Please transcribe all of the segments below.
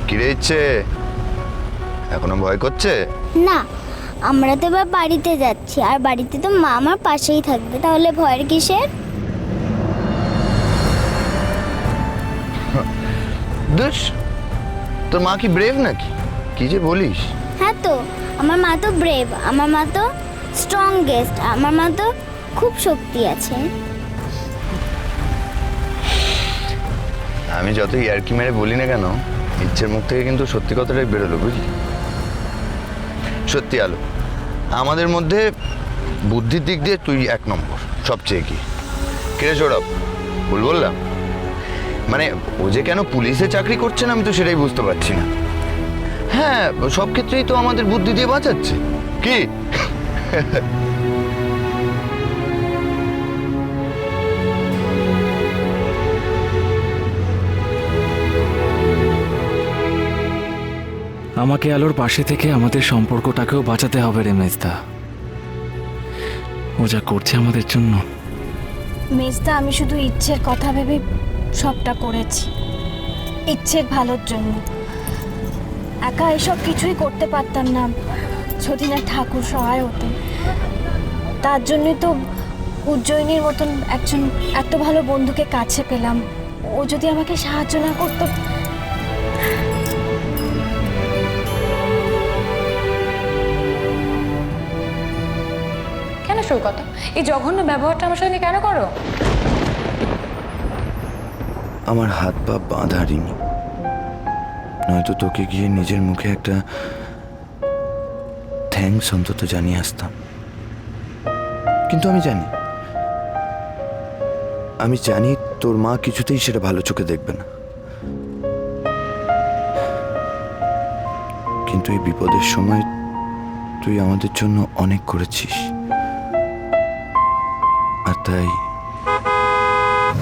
কিরে ইচ্ছে, এখনো ভয় করছে? না, আমরা তো এবার বাড়িতে যাচ্ছি, আর বাড়িতে তো মা আমার পাশেই থাকবে, তাহলে ভয়ের কিসের? দুস, তোর মা কি ব্রেভ নাকি? কি যে বলিস! হ্যাঁ তো, আমার মা তো ব্রেভ, আমার মা তো স্ট্রংগেস্ট, আমার মা তো খুব শক্তি আছে। আমি যত ইয়ার্কি মেরে বলি না কেন, ইচ্ছের মুখ থেকে কিন্তু সত্যি কথাটাই বেরোলো, বুঝলি? সত্যি আলো, আমাদের মধ্যে বুদ্ধির দিক দিয়ে তুই 1 নম্বর, সবচেয়ে কি। কিরে সৌরভ, ভুল বললাম? মানে ও যে কেন পুলিশে চাকরি করছে না, আমি তো সেটাই বুঝতে পারছি না। হ্যাঁ, সব ক্ষেত্রেই তো আমাদের বুদ্ধি দিয়ে বাঁচাচ্ছে, কি? আমাকে আলোর পাশে থেকে আমাদের সম্পর্কটাকেও বাঁচাতে হবে রে মেজদা। ও যা করছে আমাদের জন্য। মেজদা, আমি শুধু ইচ্ছের কথা ভেবে সবটা করেছি, ইচ্ছের ভালোর জন্য। একা এসব কিছুই করতে পারতাম না যদি না ঠাকুর সহায় হতেন। তার জন্যই তো উজ্জয়িনীর মতন একজন এত ভালো বন্ধুকে কাছে পেলাম। ও যদি আমাকে সাহায্য না করতো। কেন সৈকত, এই জঘন্য ব্যবহারটা আমার সঙ্গে কেন করো? আমার হাত পা বাঁধা রিমি, নয়তো তোকে গিয়ে নিজের মুখে একটা থ্যাঙ্কস অন্তত জানিয়ে আসতাম। কিন্তু আমি জানি তোর মা কিছুতেই সেটা ভালো চোখে দেখবে না। কিন্তু এই বিপদের সময় তুই আমাদের জন্য অনেক করেছিস, আর তাই।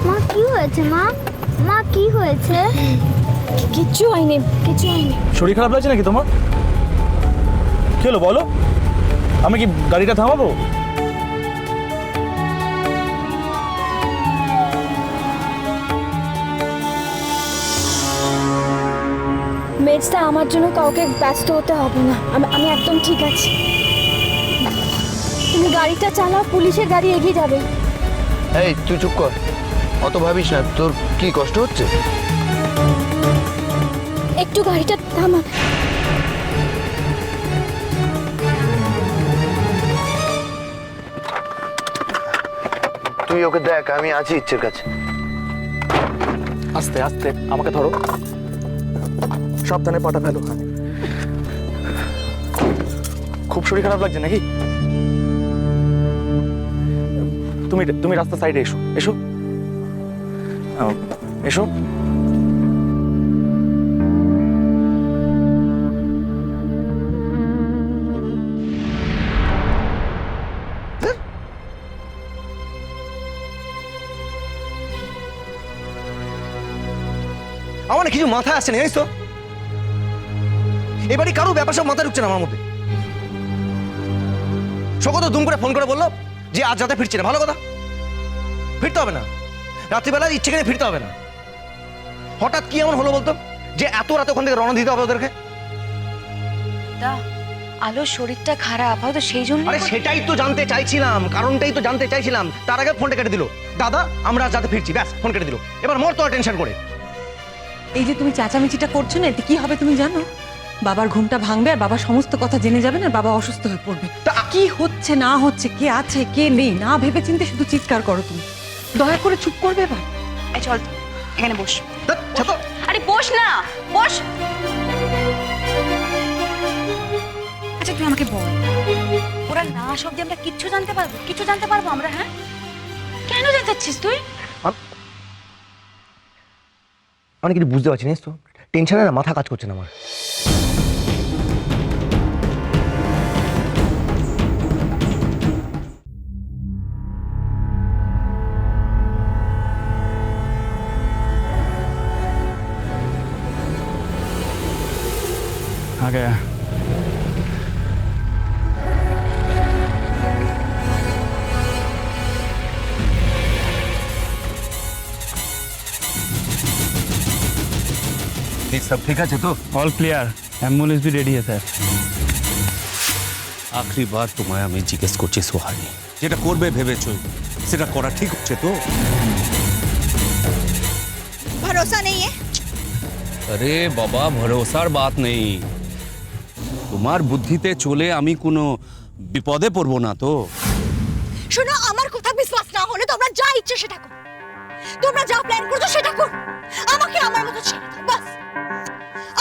মা কি হয়েছে? মা মা কি হয়েছে? কিচ্ছু হয়নি, কিছু হয়নি। শরীর খারাপ লাগছে নাকি তোমার? কি হলো বলো, আমি কি গাড়িটা থামাবো? মেজদা, আমার জন্য কাউকে ব্যস্ত হতে হবে না, আমি একদম ঠিক আছি। তুমি গাড়িটা চালাও, পুলিশের গাড়ি এগিয়ে যাবে। এই তুই চুপ কর, অত ভাবিস না। তোর কি কষ্ট হচ্ছে? একটু গাড়িটা থামা। তুই ওকে দেখ, আমি আছি ইচ্ছের কাছে। আস্তে আস্তে আমাকে ধরো, সাবধানে পাটা ফেলো। খুব শরীর খারাপ লাগছে নাকি? তুমি রাস্তা সাইডে এসো, এসো এসো। আমার না কিছু মাথায় আসছে না, জানিস তো? এবারই কারো ব্যাপার সব মাথায় ঢুকছে না আমার মধ্যে। সকত দুম করে ফোন করে বললো যে আজ রাতে ফিরছি না। ভালো কথা, ফিরতে হবে না, রাত্রিবেলা ইচ্ছে করে ফিরতে হবে না। হঠাৎ কি এমন হলো বলতো যে এত রাতে ওখান থেকে রওনা দিতে হবে ওদেরকে? আলোর শরীরটা খারাপ, হয়তো সেই জন্য। আরে সেটাই তো জানতে চাইছিলাম, কারণটাই তো জানতে চাইছিলাম। তার আগে ফোনটা কেটে দিল, দাদা আমরা আজ রাতে ফিরছি, ব্যাস ফোন কেটে দিল। এবার মোর তো টেনশন করে। এই যে তুমি চেঁচামেচিটা করছো না, এতে কি হবে তুমি জানো? বাবার ঘুমটা ভাঙবে, আর বাবা সমস্ত কথা জেনে যাবে, না বাবা অসুস্থ হয়ে পড়বে। কি হচ্ছে না হচ্ছে, কে আছে কে নেই, না ভেবে চিন্তে শুধু চিৎকার করো তুমি। দয়া করে চুপ করবে এবার। এই চল তো, এখানে বস। ছাতো আরে বস না, বস। আচ্ছা তুই আমাকে বল, ওরা না আসা অব্দি আমরা কিচ্ছু জানতে পারবো? কিছু জানতে পারবো আমরা? হ্যাঁ, কেন জানতে চাচ্ছিস তুই? আমি কিছু বুঝতে পারছি না তো, টেনশনে না মাথা কাজ করছে না আমার। আগে सब ठीक আছে তো? All clear, ambulance be ready है স্যার। আখরি বার তোমায় আমি জিজ্ঞেস করছি সোহানি, যেটা করবে ভেবেছো সেটা করা ঠিক হচ্ছে তো? भरोसा नहीं है। আরে বাবা, ভরসার বাত নেই। তোমার বুদ্ধিতে চলে আমি কোনো বিপদে পড়বো না তো? শোনো, আমার কথা বিশ্বাস না হলে তোমরা যা ইচ্ছে সেটা করো, তোমরা যা প্ল্যান করছো সেটা করো, আমাকে আমার মতো ছেড়ে দাও বাস।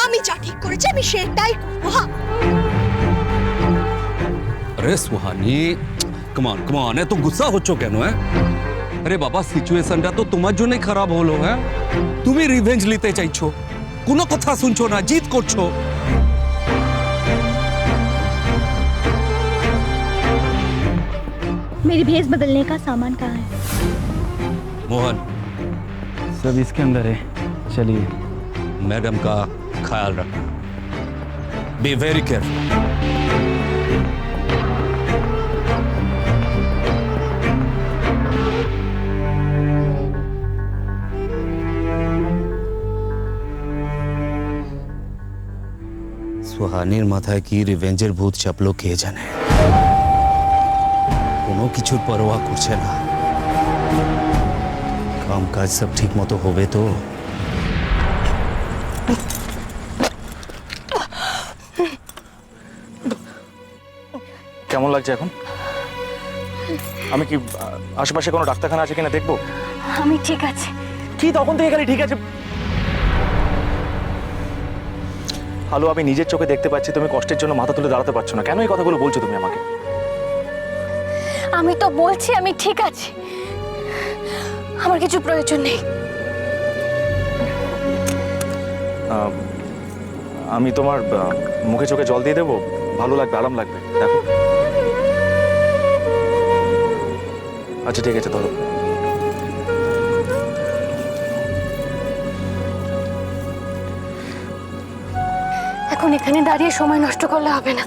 আমি যা ঠিক করেছি আমি সেটাই করবো। হ্যাঁ, আরে সোহানি, কমান কমান, এত গুসা হচ্ছ কেন? আরে বাবা, সিচুয়েশনটা তো তোমার জন্যই খারাপ হলো। তুমি রিভেঞ্জ নিতে চাইছো, কোনো কথা শুনছো না, জিদ করছো। मेरी भेस बदलने का सामान कहाँ है? मोहन, सब इसके अंदर है, चलिए। मैडम का ख्याल रखना, बी वेरी केयरफुल। সোহানির মাথায় কি রিভেঞ্জের ভূত চাপলো কে জানে। কোনো কিছুর পরোয়া করছে না। কাম কাজ সব ঠিক মতো হবে তো? কেমন লাগছে এখন? আমি কি আশেপাশে কোনো ডাক্তারখানা আছে কিনা দেখবো? আমি ঠিক আছে। কি তখন থেকে খালি ঠিক আছে? হ্যালো, আমি নিজের চোখে দেখতে পাচ্ছি তুমি কষ্টের জন্য মাথা তুলে দাঁড়াতে পারছো না। কেন এই কথাগুলো বলছো তুমি আমাকে? আমি তো বলছি আমি ঠিক আছি, আমার কিছু প্রয়োজন নেই। আমি তোমার মুখে চোখে জল দিয়ে দেবো, ভালো লাগবে, আরাম লাগবে, দেখো। আচ্ছা ঠিক আছে, ধরো। এখন এখানে দাঁড়িয়ে সময় নষ্ট করলে হবে না,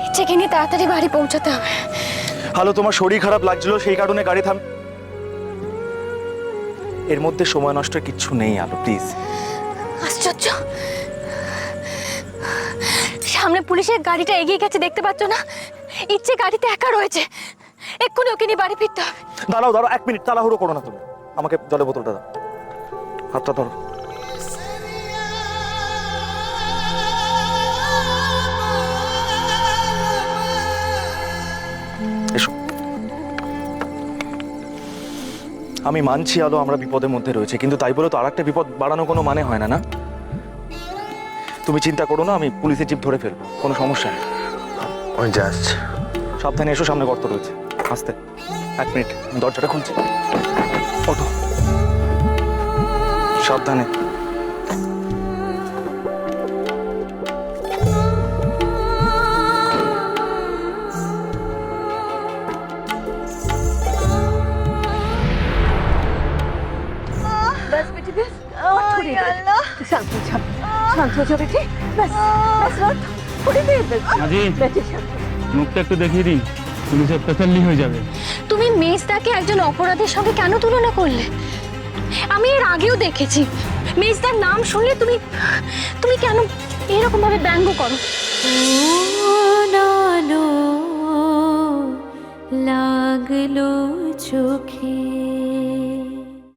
ইচ্ছেকে নিয়ে তাড়াতাড়ি বাড়ি পৌঁছাতে হবে। হ্যালো, তোমার শরীর খারাপ লাগছিল সেই কারণে গাড়ি থাম। এর মধ্যে সময় নষ্টের কিচ্ছু নেই আলো, প্লিজ। আশ্চর্য, সামনে পুলিশের গাড়িটা এগিয়ে গেছে, দেখতে পাচ্ছ না? ইচ্ছে গাড়িতে একা রয়েছে, এক্ষুনি ওকে নিয়ে বাড়ি ফিরতে হবে। দাঁড়াও দাঁড়াও, 1 মিনিট, তাড়াহুড়ো করো না তুমি। আমাকে জলের বোতলটা দাও, হাতটা ধরো। এসো। আমি মানছি আলো আমরা বিপদের মধ্যে রয়েছে, কিন্তু তাই বলে তো আর একটা বিপদ বাড়ানো কোনো মানে হয় না, না? তুমি চিন্তা করো না, আমি পুলিশের জিপ ধরে ফেলবো, কোনো সমস্যা নেই। আমি জাস্ট সাবধানে এসো, সামনে গর্ত রয়েছে। আস্তে, 1 মিনিট, দরজাটা খুলছি। ওঠো, সাবধানে। बस बेटी बस। शांत हो जाओ, शांत हो जाओ बेटी, बस बस और थोड़ी देर बस। बेटी शांत हो। মুখটা একটু দেখিয়ে দিন, পুলিশের তসল্লি হয়ে যাবে। তুমি মেজদাকে একজন অপরাধীর সঙ্গে কেন তুলনা করলে? আমি এর আগেও দেখেছি, মেজদার নাম শুনলে তুমি তুমি কেন এরকম ভাবে ব্যঙ্গ করো? লাগলো চোখে